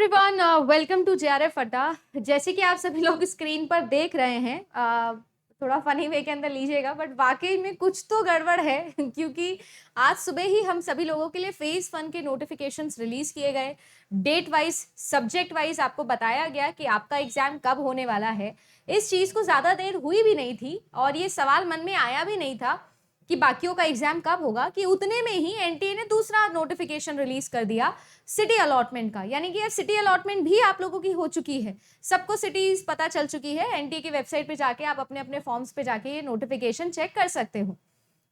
Everyone, welcome to JRF अड्डा। जैसे कि आप सभी लोग स्क्रीन पर देख रहे हैं, थोड़ा फनी वे के अंदर लीजिएगा, बट वाकई में कुछ तो गड़बड़ है क्योंकि आज सुबह ही हम सभी लोगों के लिए फेज 1 के नोटिफिकेशंस रिलीज किए गए। डेट वाइज, सब्जेक्ट वाइज आपको बताया गया कि आपका एग्जाम कब होने वाला है। इस चीज को ज्यादा देर हुई भी नहीं थी और ये सवाल मन में आया भी नहीं था कि बाकियों का एग्जाम कब होगा, कि उतने में ही एनटीए ने दूसरा नोटिफिकेशन रिलीज कर दिया सिटी अलॉटमेंट का। यानी कि यार सिटी अलॉटमेंट भी आप लोगों की हो चुकी है, सबको सिटीज पता चल चुकी है। एनटीए की वेबसाइट पे जाके आप अपने अपने फॉर्म्स पे जाके ये नोटिफिकेशन चेक कर सकते हो।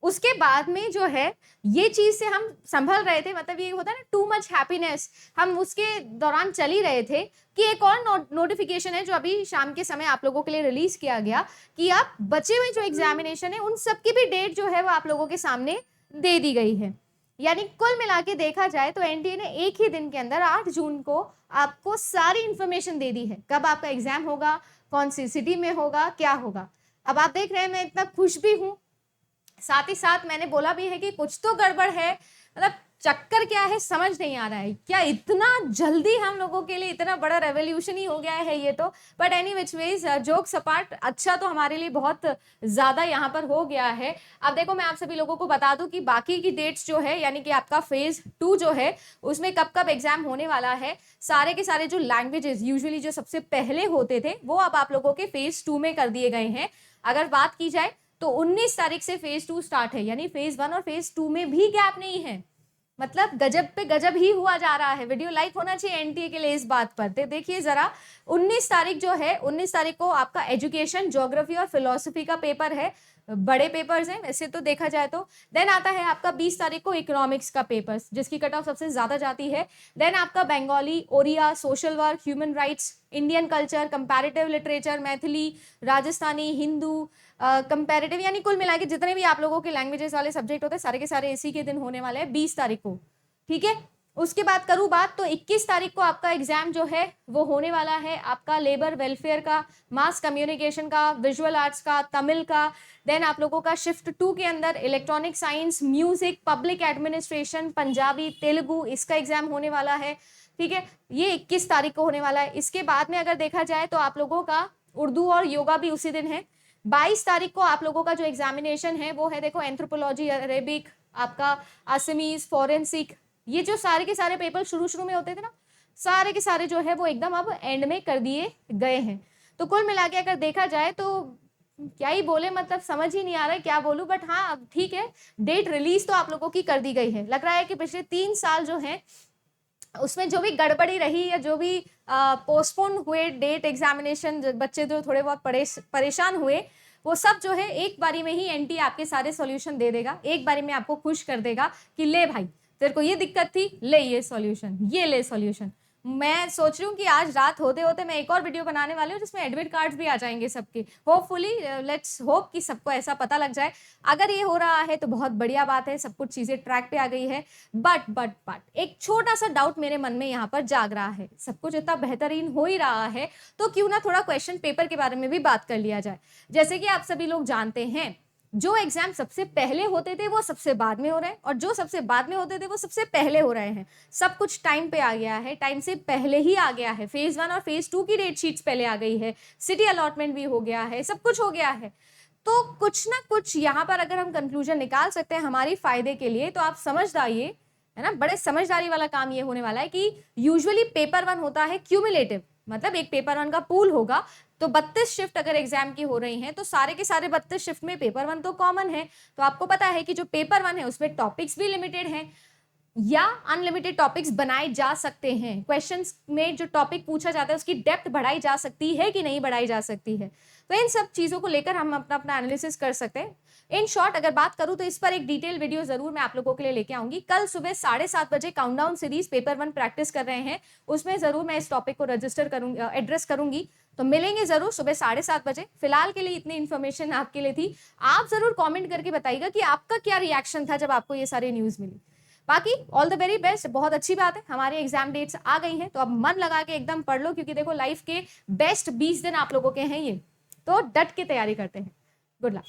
उसके बाद में जो है ये चीज से हम संभल रहे थे, मतलब ये होता है ना टू मच हैप्पीनेस, हम उसके दौरान चल ही रहे थे कि एक और नोटिफिकेशन है जो अभी शाम के समय आप लोगों के लिए रिलीज किया गया कि आप बचे हुए जो एग्जामिनेशन है उन सबकी भी डेट जो है वो आप लोगों के सामने दे दी गई है। यानी कुल मिला के देखा जाए तो एनटीए ने एक ही दिन के अंदर 8 जून को आपको सारी इंफॉर्मेशन दे दी है, कब आपका एग्जाम होगा, कौन सी सिटी में होगा, क्या होगा। अब आप देख रहे हैं मैं इतना खुश भी हूं, साथ ही साथ मैंने बोला भी है कि कुछ तो गड़बड़ है। मतलब चक्कर क्या है समझ नहीं आ रहा है, क्या इतना जल्दी हम लोगों के लिए इतना बड़ा रेवोल्यूशन ही हो गया है ये तो। But any which ways, jokes apart, अच्छा तो हमारे लिए बहुत ज्यादा यहाँ पर हो गया है। अब देखो मैं आप सभी लोगों को बता दूं कि बाकी की डेट्स जो है, यानी कि आपका फेज 2 जो है उसमें कब कब एग्जाम होने वाला है, सारे के सारे जो लैंग्वेजेस यूजुअली जो सबसे पहले होते थे वो अब आप लोगों के फेज 2 में कर दिए गए हैं। अगर बात की जाए तो 19 तारीख से फेज 2 स्टार्ट है, यानी फेज 1 और फेज 2 में भी गैप नहीं है। मतलब गजब पे गजब ही हुआ जा रहा है। वीडियो लाइक होना चाहिए एनटीए के लिए इस बात पर। देखिए जरा, 19 तारीख जो है, 19 तारीख को आपका एजुकेशन, ज्योग्राफी और फिलोसफी का पेपर है। बड़े पेपर्स हैं वैसे तो देखा जाए तो। देन आता है आपका 20 तारीख को इकोनॉमिक्स का पेपर, जिसकी कट ऑफ सबसे ज्यादा जाती है। देन आपका Bengali, Oriya, social work, human rights, Indian culture, comparative literature, Maithili, Rajasthani, Hindu, comparative, यानी कुल मिला के जितने भी आप लोगों के लैंग्वेजेस वाले सब्जेक्ट होते हैं सारे के सारे इसी के दिन होने वाले हैं, 20 तारीख को। ठीक है, उसके बाद करूं बात तो 21 तारीख को आपका एग्जाम जो है वो होने वाला है आपका लेबर वेलफेयर का, मास कम्युनिकेशन का, विजुअल आर्ट्स का, तमिल का। देन आप लोगों का शिफ्ट 2 के अंदर electronic science, music, public administration, Punjabi, Telugu, इसका एग्जाम होने वाला है। ठीक है, ये 21 तारीख को होने वाला है। इसके बाद में अगर देखा जाए तो आप लोगों का उर्दू और योगा भी उसी दिन है। 22 तारीख को आप लोगों का जो एग्जामिनेशन है वो है, देखो, एंथ्रोपोलॉजी, अरेबिक, आपका असमीज, फॉरेंसिक, ये जो सारे के सारे पेपर शुरू शुरू में होते थे ना, सारे के सारे जो है वो एकदम अब एंड में कर दिए गए हैं। तो कुल मिला के अगर देखा जाए तो क्या ही बोले, मतलब समझ ही नहीं आ रहा है क्या बोलूं। बट हाँ, अब ठीक है, डेट रिलीज तो आप लोगों की कर दी गई है। लग रहा है कि पिछले 3 साल जो है उसमें जो भी गड़बड़ी रही या जो भी पोस्टपोन हुए डेट एग्जामिनेशन, बच्चे जो थोड़े बहुत परेशान हुए, वो सब जो है एक बारी में ही एनटीए आपके सारे सॉल्यूशन दे देगा, एक बारी में आपको खुश कर देगा कि ले भाई तेरे को ये दिक्कत थी, ले ये सॉल्यूशन, ये ले सॉल्यूशन। मैं सोच रही हूँ कि आज रात होते होते मैं एक और वीडियो बनाने वाली हूँ जिसमें एडमिट कार्ड्स भी आ जाएंगे सबके। होपफुली, लेट्स होप कि सबको ऐसा पता लग जाए। अगर ये हो रहा है तो बहुत बढ़िया बात है, सब कुछ चीजें ट्रैक पे आ गई है। बट एक छोटा सा डाउट मेरे मन में यहाँ पर जाग रहा है। सब कुछ इतना बेहतरीन हो ही रहा है तो क्यों ना थोड़ा क्वेश्चन पेपर के बारे में भी बात कर लिया जाए। जैसे कि आप सभी लोग जानते हैं, जो एग्जाम सबसे पहले होते थे वो सबसे बाद में हो रहे हैं, और जो सबसे बाद में होते थे वो सबसे पहले हो रहे हैं। सब कुछ टाइम पे आ गया है, टाइम से पहले ही आ गया है। फेज 1 और फेज 2 की डेट शीट्स पहले आ गई है, सिटी अलॉटमेंट भी हो गया है, सब कुछ हो गया है। तो कुछ ना कुछ यहाँ पर अगर हम कंक्लूजन निकाल सकते हैं हमारी फायदे के लिए, तो आप समझ जाइए, है ना, बड़े समझदारी वाला काम ये होने वाला है कि यूजुअली पेपर 1 होता है क्यूमुलेटिव, मतलब एक पेपर 1 का पूल होगा। तो 32 शिफ्ट अगर एग्जाम की हो रही हैं तो सारे के सारे 32 शिफ्ट में पेपर 1 तो कॉमन है। तो आपको पता है कि जो पेपर 1 है उसमें टॉपिक्स भी लिमिटेड हैं या अनलिमिटेड टॉपिक्स बनाए जा सकते हैं। क्वेश्चंस में जो टॉपिक पूछा जाता है उसकी डेप्थ बढ़ाई जा सकती है कि नहीं बढ़ाई जा सकती है। तो इन सब चीजों को लेकर हम अपना अपना एनालिसिस कर सकते हैं। इन शॉर्ट अगर बात करूं तो इस पर एक डिटेल वीडियो जरूर मैं आप लोगों के लिए लेके आऊंगी। कल सुबह 7:30 बजे काउंटडाउन सीरीज पेपर 1 प्रैक्टिस कर रहे हैं, उसमें जरूर मैं इस टॉपिक को रजिस्टर करूंगी, एड्रेस करूंगी। तो मिलेंगे जरूर सुबह 7:30 बजे। फिलहाल के लिए इतनी इन्फॉर्मेशन आपके लिए थी। आप जरूर कॉमेंट करके बताइएगा कि आपका क्या रिएक्शन था जब आपको ये सारी न्यूज मिली। बाकी ऑल द वेरी बेस्ट। बहुत अच्छी बात है, हमारे एग्जाम डेट्स आ गई हैं, तो अब मन लगा के एकदम पढ़ लो, क्योंकि देखो लाइफ के बेस्ट 20 दिन आप लोगों के हैं ये, तो डट के तैयारी करते हैं। Good luck.